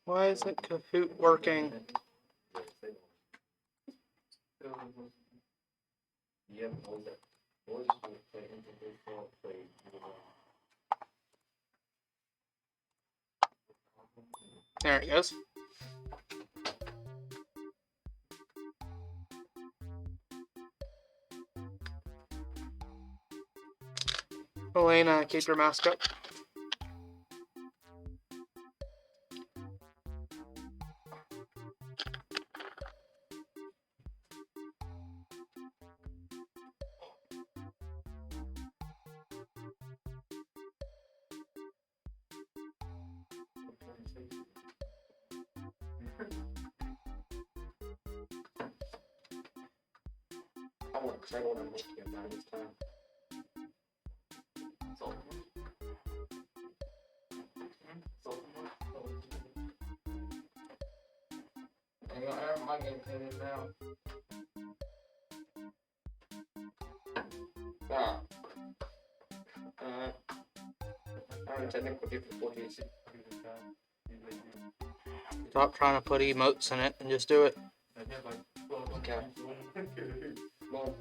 Why isn't Kahoot working? There it goes. Elena, keep your mask up. I don't want to make him out this time. I might get painted now. Ah. Technical difficulties. Stop trying to put emotes in it and just do it. Okay. Well.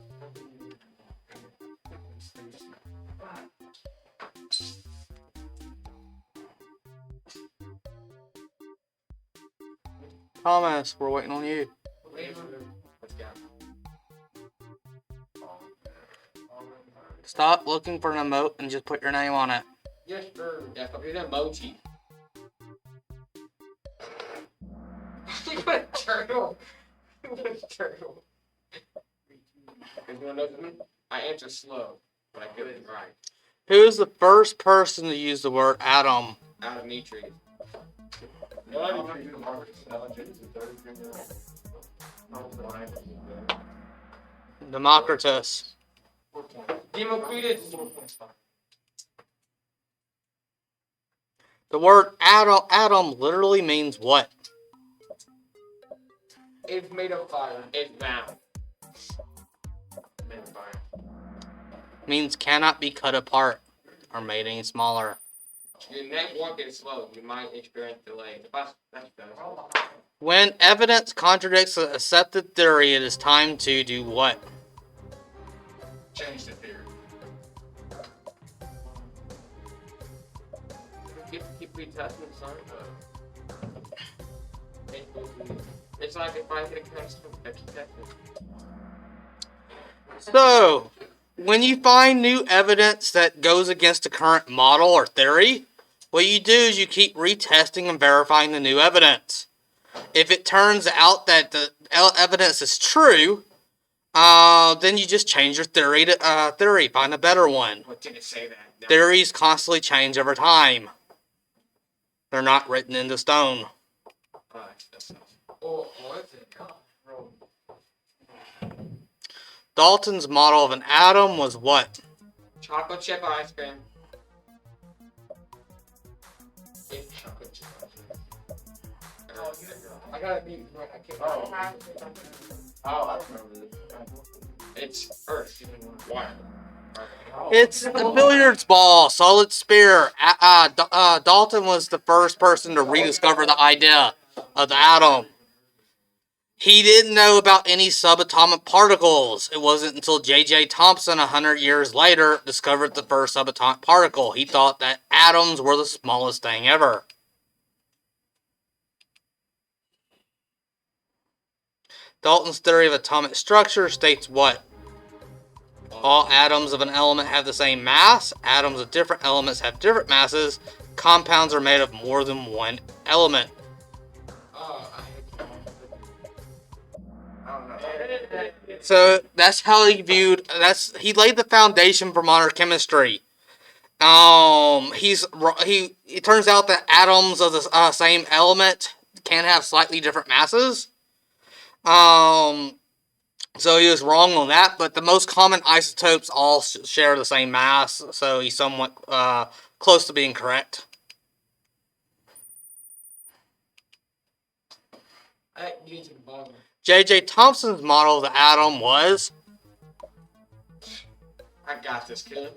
Thomas, we're waiting on you. Let's go. Stop looking for an emote and just put your name on it. Yes, sir. Yeah, but here's an emoji. What a turtle. What a turtle. You wanna know something? I answer slow, but I get it right. Who's the first person to use the word atom? Out of Mitri. Democritus. Democritus. The word atom literally means what? It's made of fire. It's bound. Made of fire. Means cannot be cut apart or made any smaller. Your network is slow. You might experience delay. That's better. When evidence contradicts an accepted theory, it is time to do what? Change the theory. Keep retesting, son. It's like if I get a custom, I keep testing. So, when you find new evidence that goes against the current model or theory, what you do is you keep retesting and verifying the new evidence. If it turns out that the evidence is true, then you just change your theory to find a better one. What did it say that? No. Theories constantly change over time. They're not written into stone. Dalton's model of an atom was what? Chocolate chip ice cream. It's chocolate chip ice cream. I gotta be. I can't. I remember this. It's Earth. Why? It's the billiards ball, solid sphere. Dalton was the first person to rediscover the idea of the atom. He didn't know about any subatomic particles. It wasn't until J.J. Thomson 100 years later discovered the first subatomic particle. He thought that atoms were the smallest thing ever. Dalton's theory of atomic structure states what? All atoms of an element have the same mass. Atoms of different elements have different masses. Compounds are made of more than one element. So that's how he viewed. He laid the foundation for modern chemistry. It turns out that atoms of the same element can have slightly different masses. So he was wrong on that, but the most common isotopes all share the same mass, so he's somewhat close to being correct. J.J. Thomson's model of the atom was... I got this, kid.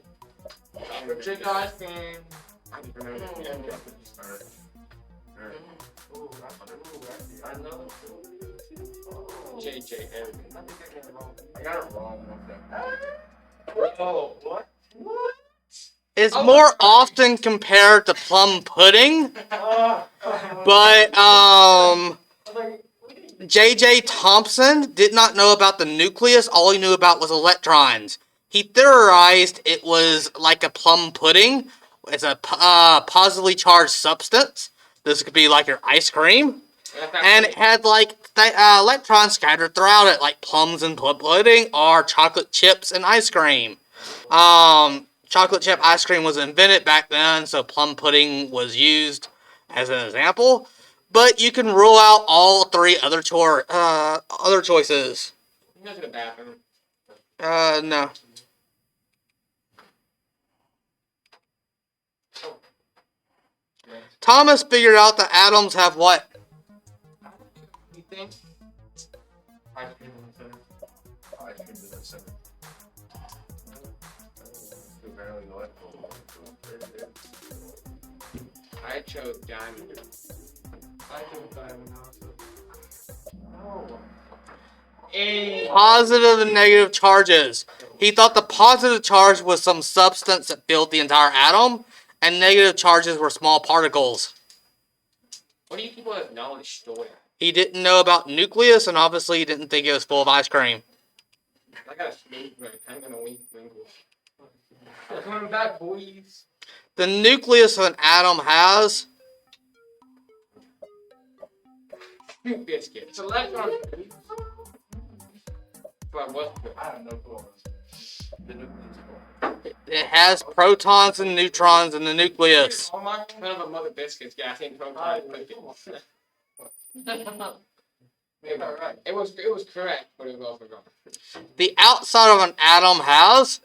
JJ. I got it wrong. Oh, what? It's more often compared to plum pudding, but J.J. Thomson did not know about the nucleus. All he knew about was electrons. He theorized it was like a plum pudding. It's a positively charged substance. This could be like your ice cream. And it had like electrons scattered throughout it, like plums and plum pudding or chocolate chips and ice cream. Chocolate chip ice cream was invented back then, so plum pudding was used as an example. But you can rule out all three other choices. You go to the bathroom. No. Thomas figured out that atoms have what? You think? Ice cream in the center. Ice cream in the center. Apparently, what? I chose diamond. I chose diamond also. Positive and negative charges. He thought the positive charge was some substance that filled the entire atom, and negative charges were small particles. What do you people have knowledge stored? He didn't know about nucleus, and obviously he didn't think it was full of ice cream. I got a smooth right. I'm gonna wink wrinkles. Coming back, boys. The nucleus of an atom has Two biscuits. It's electron. But what's good? I have no clue. The nucleus. it has protons and neutrons in the nucleus. Oh my kind of a mother biscuits. Yeah, I think proton. It was correct, but it was also wrong. The outside of an atom has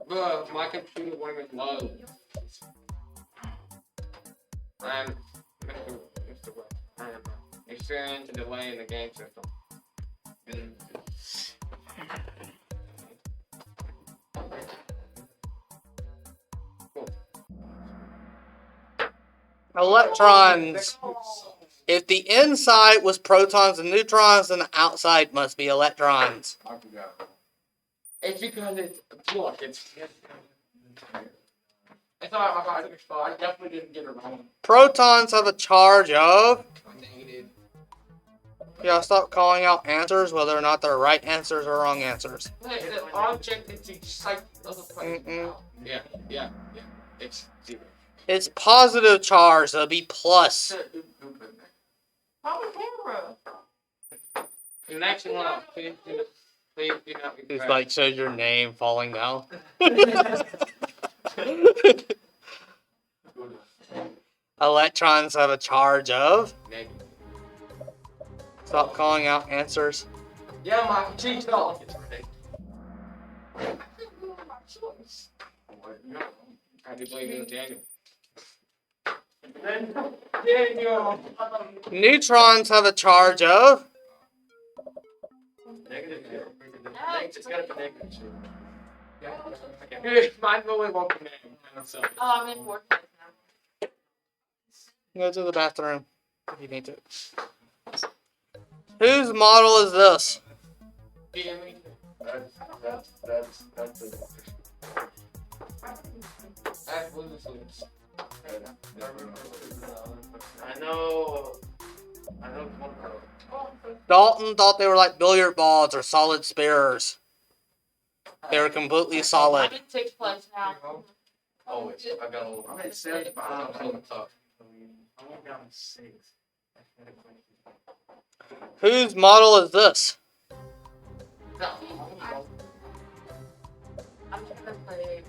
My computer went with low. And Mr. West. Experience and delay in the game system. electrons. If the inside was protons and neutrons, then the outside must be electrons. I forgot. It's because it's look, it's. I thought I definitely didn't get it wrong. Protons have a charge of. Negative. Yeah, stop calling out answers, whether or not they're right answers or wrong answers. The object is excited other place. Yeah. It's zero. It's positive charge, so it'd be plus. The next one, please do not be It's correct. like shows your name falling down. Electrons have a charge of. Negative. Stop calling out answers. Yeah, my cheese dog. It's ridiculous. I do believe in Daniel. Daniel. Neutrons have a charge of. Negative. It's gotta be negative. Mine really won't be name. So. Oh, I'm in fourth place now. Go to the bathroom if you need to. Whose model is this? That's I know one girl. Dalton thought they were like billiard balls or solid spheres. They were completely I'm solid. in sixth place now. Always. I got a little. I'm at 7, but I'm so tough. I'm down to 6. Whose model is this? I'm just gonna play.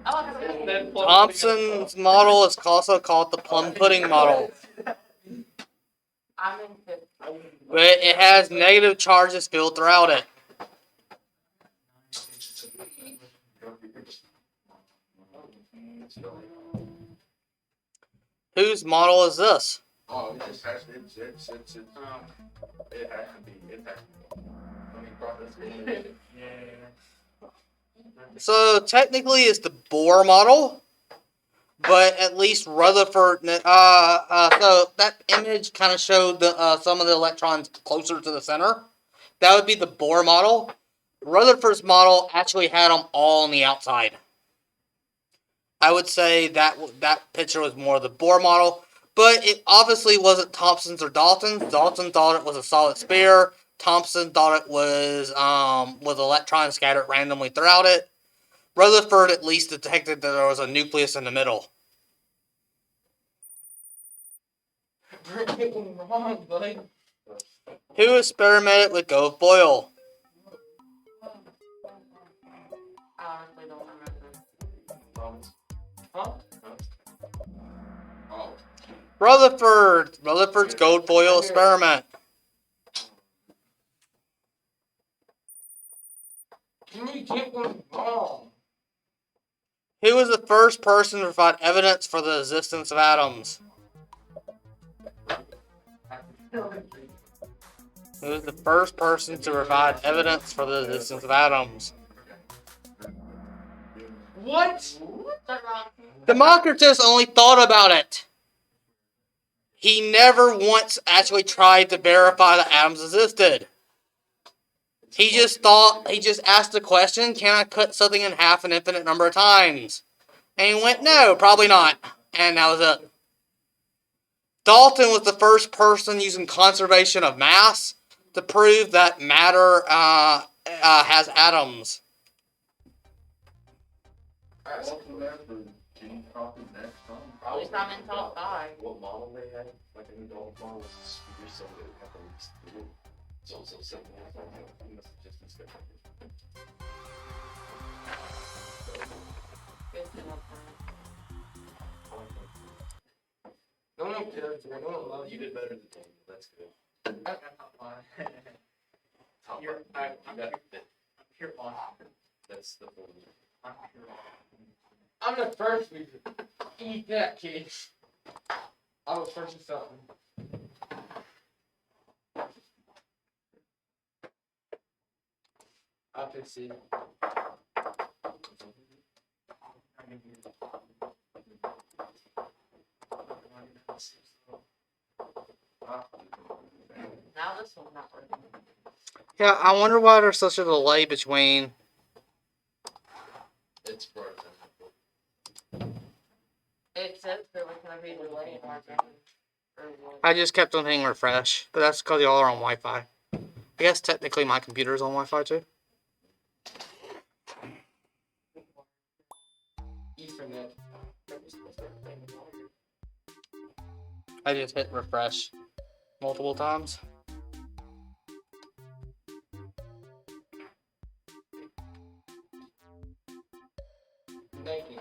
Oh, Thompson's model is also called the plum pudding model. I'm in fifth. But it has negative charges filled throughout it. Whose model is this? Oh, it just has it has to be. It has to be. Let me process it. So technically it's the Bohr model, but at least Rutherford. So that image kind of showed some of the electrons closer to the center. That would be the Bohr model. Rutherford's model actually had them all on the outside. I would say that picture was more the Bohr model, but it obviously wasn't Thomson's or Dalton's. Dalton thought it was a solid sphere. Thomson thought it was electrons scattered randomly throughout it. Rutherford at least detected that there was a nucleus in the middle. Wrong, buddy. Who experimented with gove-Boyle? I honestly don't remember. Thomas. Huh? Oh. Rutherford's gove-Boyle experiment. Can you get one wrong? Who was the first person to provide evidence for the existence of atoms? Who was the first person to provide evidence for the existence of atoms? What? Democritus only thought about it. He never once actually tried to verify that atoms existed. He just asked the question, can I cut something in half an infinite number of times? And he went, no, probably not. And that was it. Dalton was the first person using conservation of mass to prove that matter has atoms. Alright, welcome back for Gene Crawford next time. At least I'm in top 5. What model they had? Like a new model was a sphere, so they would have at least 3. So simple. You must have just instead. No one cares. No one loves you. You did better than Daniel. That's good. Top You're- part. I'm You got here- it. Pure on. That's the full. I'm the first reason. Eat that, kid. I was first to something. IPC. Now this one's not working. Yeah, I wonder why there's such a delay between. It's for It says there was going to be a delay in our game. I just kept on hitting refresh, but that's because y'all are on Wi-Fi. I guess technically my computer's on Wi-Fi too. Ethernet. I just hit refresh multiple times. Connecting.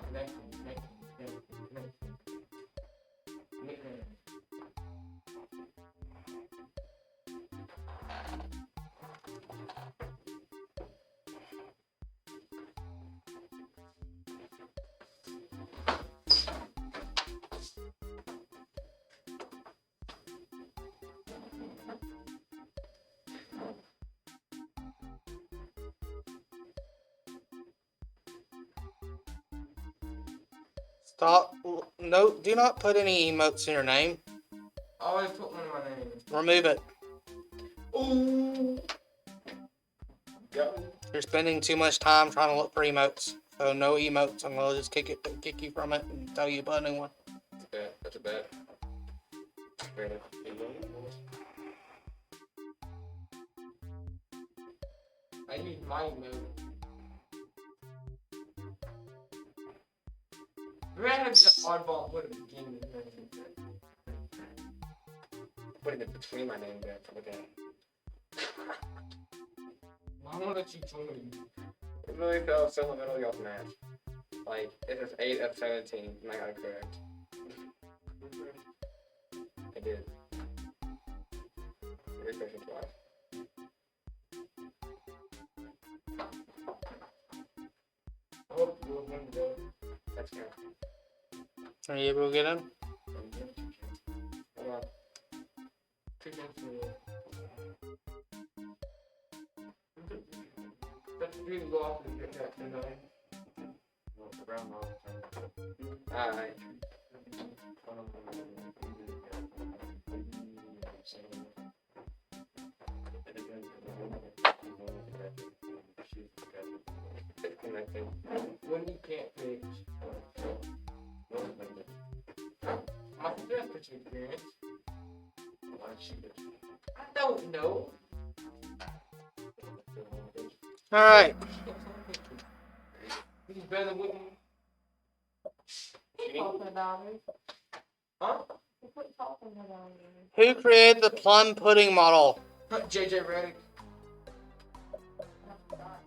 Stop. No, do not put any emotes in your name. I always put one in my name. Remove it. Ooh. Yep. You're spending too much time trying to look for emotes. So no emotes. I'm gonna just kick you from it and tell you to put a new one. That's a bet. Fair enough. I use my move. We're gonna have the oddball put at the beginning of the game. Putting it between my name there for the game. I won't let you join me. It really felt so in the middle of y'all's match. Like, it is 8 of 17, and I got it correct. I did. Refreshing twice. I hope you will win the day. That's good. Are you able to get in? Hold on. That's really go off and get that tonight. Well, the brown model. Alright. When you can't fix. My sister's experience. I don't know. All right. He's better with me. Talking about me. Huh? Quit talking about me. Who created the plum pudding model? JJ Redick.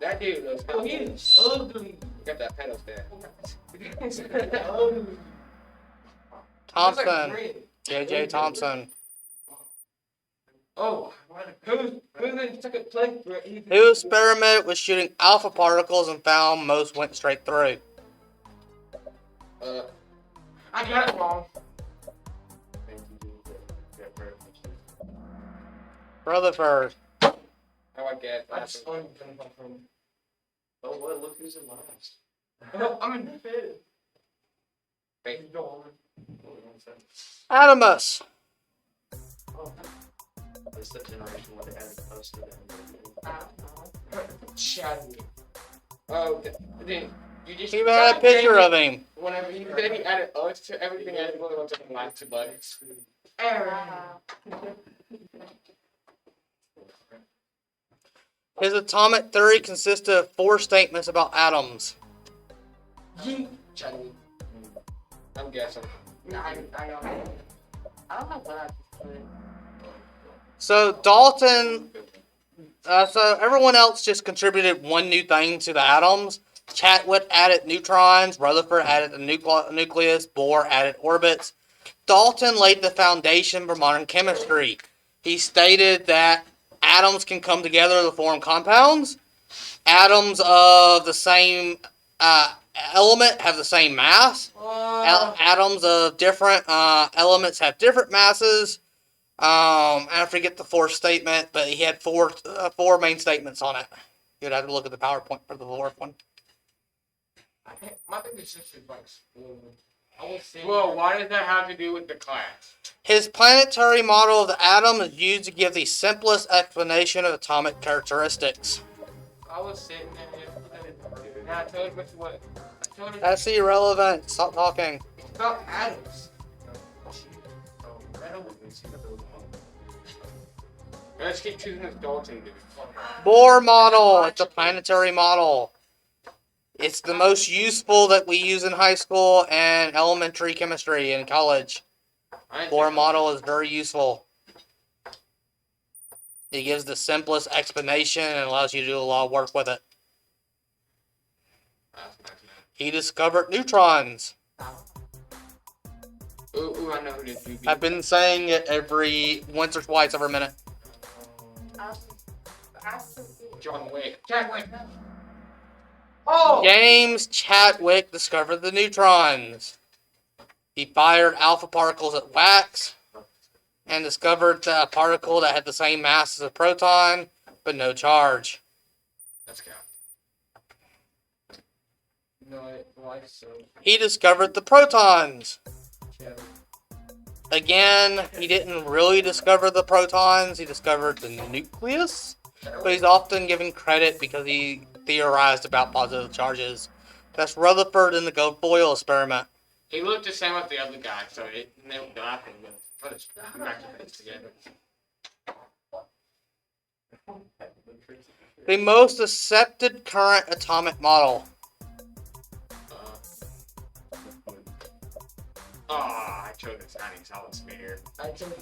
That dude was ugly. Got that pedo stand. Ugly. Thompson. J.J. Thompson. Oh, who's in second place? Who experimented with shooting alpha particles and found most went straight through? I got it wrong. Rutherford. How I get That's that? unconfirmed. Oh, well, look who's in last. I'm in fifth. Thank you. Adamus. It's the generation where they added posted I don't know. Chadwick. Oh, then you just. He had a picture of him. Whenever you said he added us to everything, I really want to take last 2 bucks. Wow. His atomic theory consisted of 4 statements about atoms. Chadwick. I'm guessing. No, I don't know. I don't know what I just put. So Dalton, so everyone else just contributed one new thing to the atoms. Chadwick added neutrons, Rutherford added the nucleus, Bohr added orbits. Dalton laid the foundation for modern chemistry. He stated that atoms can come together to form compounds. Atoms of the same element have the same mass. Atoms of different elements have different masses. I forget the 4th statement, but he had four main statements on it. You'd have to look at the PowerPoint for the 4th one. My thing is just like. Well, why does that have to do with the class? His planetary model of the atom is used to give the simplest explanation of atomic characteristics. I was sitting there and I told him what. I told him That's irrelevant. Stop talking. it's about atoms. Let's keep choosing this Dalton dude. Bohr model. It's a planetary model. It's the most useful that we use in high school and elementary chemistry in college. Bohr model is very useful. It gives the simplest explanation and allows you to do a lot of work with it. He discovered neutrons. Ooh, I know who this dude is. I've been saying it once or twice every minute. John Wick. Chadwick. Oh! James Chadwick discovered the neutrons. He fired alpha particles at wax and discovered a particle that had the same mass as a proton, but no charge. Let's go. No, why so? He discovered the protons. Again, he didn't really discover the protons. He discovered the nucleus, but he's often given credit because he theorized about positive charges. That's Rutherford in the Boyle experiment. He looked the same as the other guy, so it never happened. Put his things together. The most accepted current atomic model. I chose this tiny solid sphere. I chose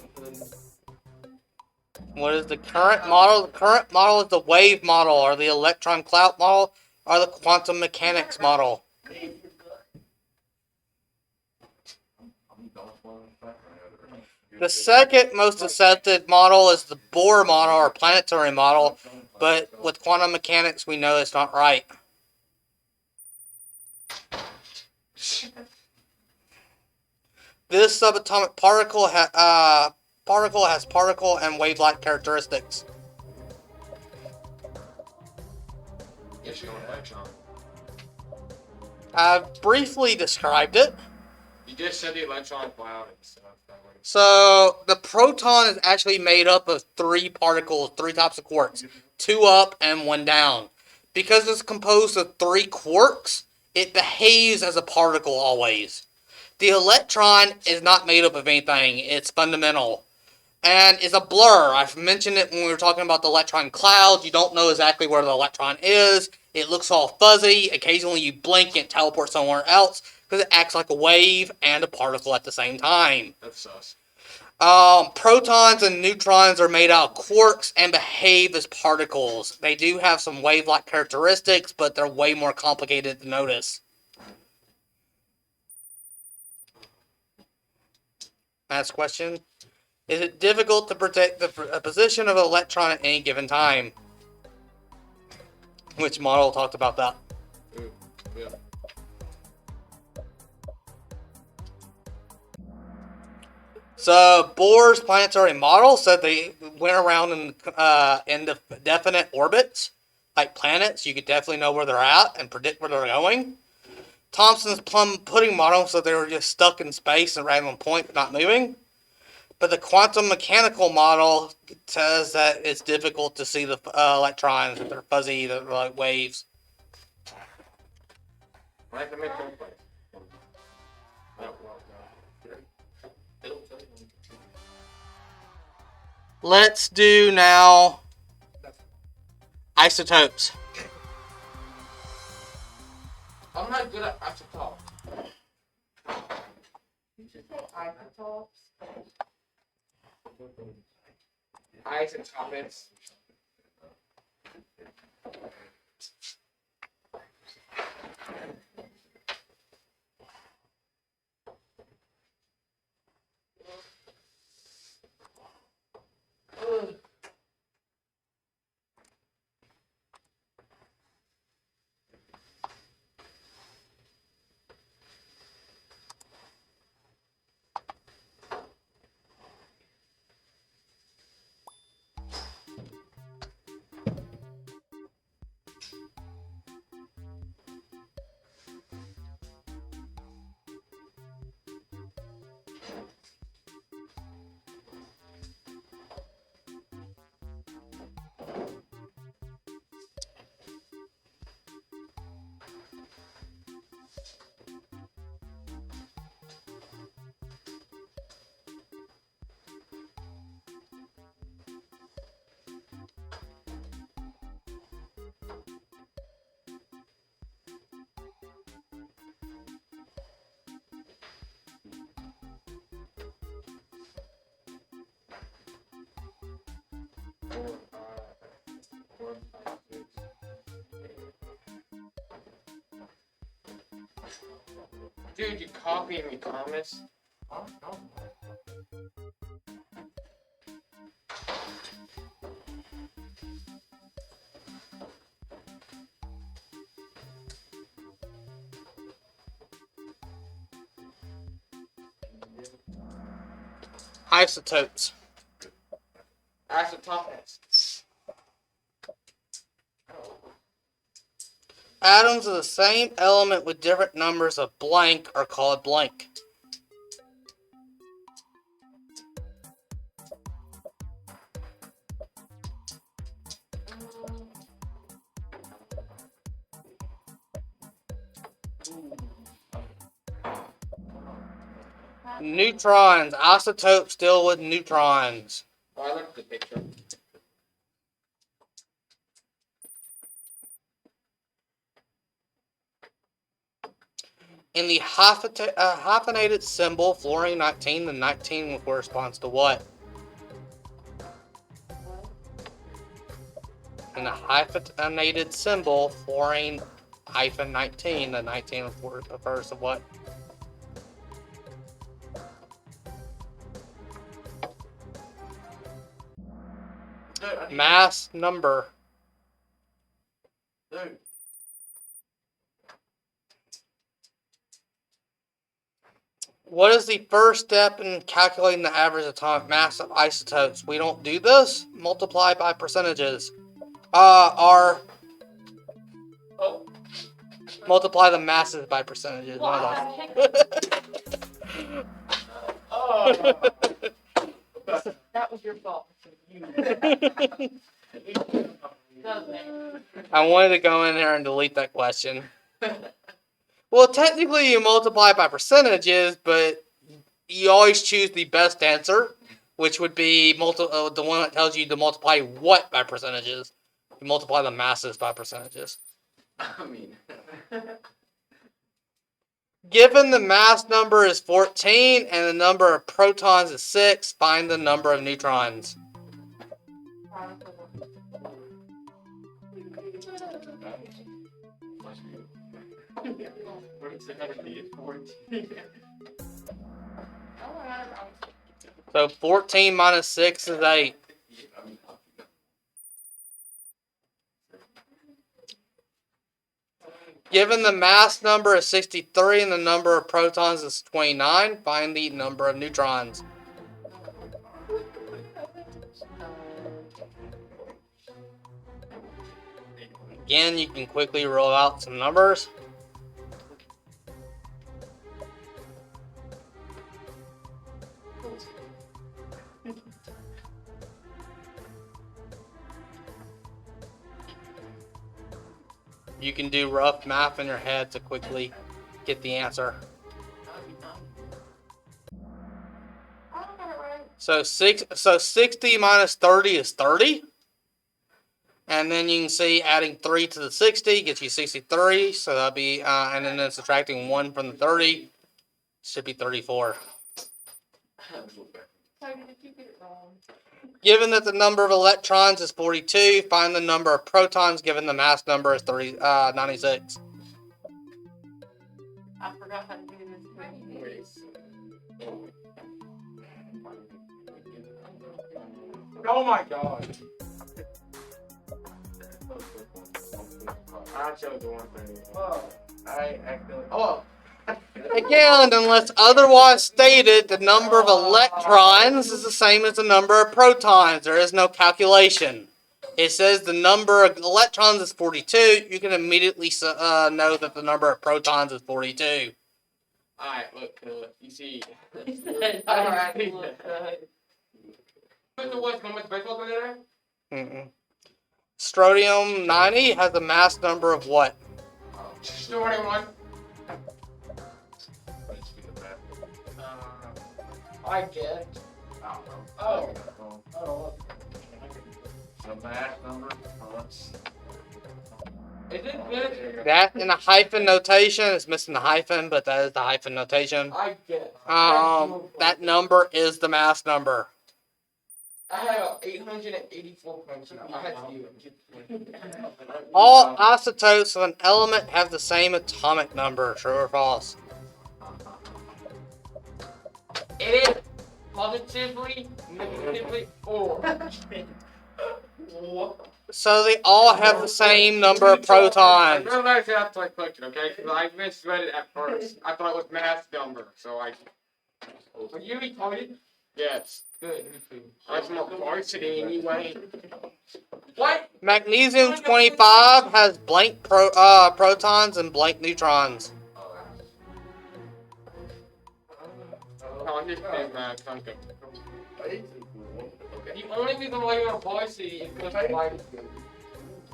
What is the current model? The current model is the wave model, or the electron cloud model, or the quantum mechanics model. The second most accepted model is the Bohr model, or planetary model, but with quantum mechanics we know it's not right. This subatomic particle has particle and wave-like characteristics. Yes, you know an electron. I've briefly described it. You just said the electron cloud and stuff. So the proton is actually made up of 3 particles, 3 types of quarks, 2 up and 1 down. Because it's composed of 3 quarks, it behaves as a particle always. The electron is not made up of anything. It's fundamental. And it's a blur. I've mentioned it when we were talking about the electron clouds. You don't know exactly where the electron is. It looks all fuzzy. Occasionally you blink and it teleports somewhere else because it acts like a wave and a particle at the same time. That's sus. Protons and neutrons are made out of quarks and behave as particles. They do have some wave-like characteristics, but they're way more complicated to notice. Last question. Is it difficult to predict the position of an electron at any given time? Which model talked about that? Yeah. So Bohr's planetary model said they went around in indefinite orbits, like planets. You could definitely know where they're at and predict where they're going. Thomson's plum pudding model said they were just stuck in space and random point, but not moving. But the quantum mechanical model says that it's difficult to see the electrons. They're fuzzy, they're like waves. I have to make one place. Let's do now isotopes. I'm not good at isotopes. You should say isotopes. Isotopics. Dude, you copying me, Thomas? Huh? No. Isotopes. Isotopics. Atoms of the same element with different numbers of blank are called blank. Neutrons. Isotopes deal with neutrons. Oh, I looked at the picture. In the hyphenated symbol, fluorine 19, the 19 corresponds to what? In the hyphenated symbol, fluorine hyphen 19, the 19 refers to what? Mass number. Dude. What is the first step in calculating the average atomic mass of isotopes? We don't do this. Multiply by percentages. Multiply the masses by percentages. One of those. Oh. That was your fault. I wanted to go in there and delete that question. Well, technically you multiply by percentages, but you always choose the best answer, which would be the one that tells you to multiply what by percentages. You multiply the masses by percentages. I mean, Given the mass number is 14 and the number of protons is 6, find the number of neutrons. So 14 minus 6 is 8. Given the mass number is 63 and the number of protons is 29, find the number of neutrons. Again, you can quickly roll out some numbers. You can do rough math in your head to quickly get the answer. So 60 minus 30 is 30. And then you can see adding 3 to the 60 gets you 63. So that'll be, and then subtracting 1 from the 30 should be 34. Given that the number of electrons is 42, find the number of protons given the mass number is 96. I forgot how to do this. Oh my god. I chose the one thing. Oh, I accidentally. Oh. Again, unless otherwise stated, the number of electrons is the same as the number of protons. There is no calculation. It says the number of electrons is 42. You can immediately know that the number of protons is 42. Alright, look, you see. Alright. Put the what's going with baseball go there? Mm-mm. Strontium 90 has a mass number of what? 21. I get. Oh. Oh. The mass number. Is it good? That in a hyphen notation is missing the hyphen, but that is the hyphen notation. I get. That number is the mass number. I have 884 points now. I had to do it. All isotopes of an element have the same atomic number. True or false? It is positively, negatively, or. So they all have the same number of protons. I realized after I clicked it, okay? Because I misread it at first. I thought it was mass number, so I. Are you retarded? Yes. Good. That's more varsity anyway. What? Magnesium 25 has blank protons and blank neutrons. Oh, I understand that. The only reason why you're on varsity is because of life.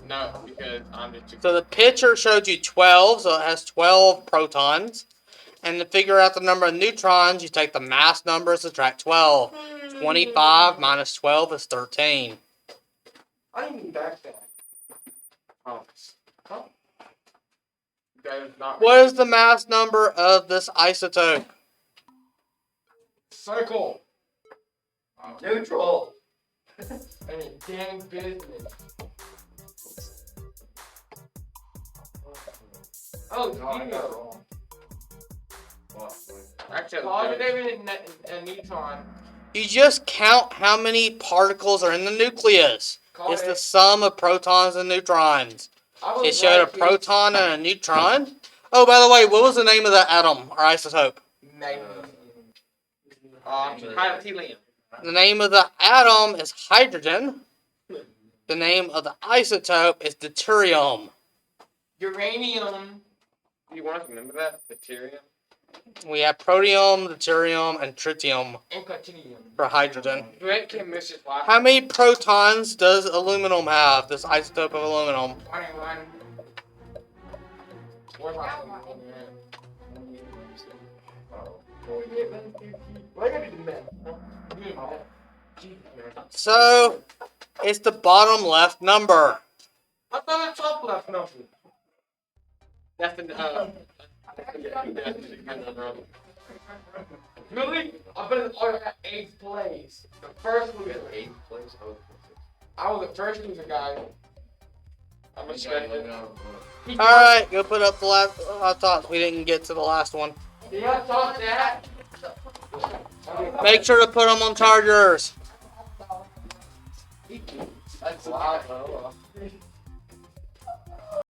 No, because I'm just too. So the picture showed you 12, so it has 12 protons. And to figure out the number of neutrons, you take the mass number, subtract 12. 25 minus 12 is 13. I didn't even back that. Oh. Huh? That is not. What is the mass number of this isotope? Circle. Neutral. Any damn business. Oh, No, I got it yeah. wrong. Actually, positive and neutron. You just count how many particles are in the nucleus. It's the sum of protons and neutrons. It showed a proton and a neutron. Oh, by the way, what was the name of that atom or isotope? Helium. The name of the atom is hydrogen. The name of the isotope is deuterium. Uranium. You want to remember that? Deuterium? We have protium, deuterium, and tritium And continuum. for hydrogen. Brent can miss his last. How many protons does aluminum have, this isotope of aluminum? 21. What about So, it's the bottom left number. I thought the top left number. That's the really? I bet it's all at 8th place. The first loser. 8th place. I was the first loser, guy. I'm expecting. Alright, go put up the last thoughts. We didn't get to the last one. You have thought that? Make sure to put them on chargers. That's a lot.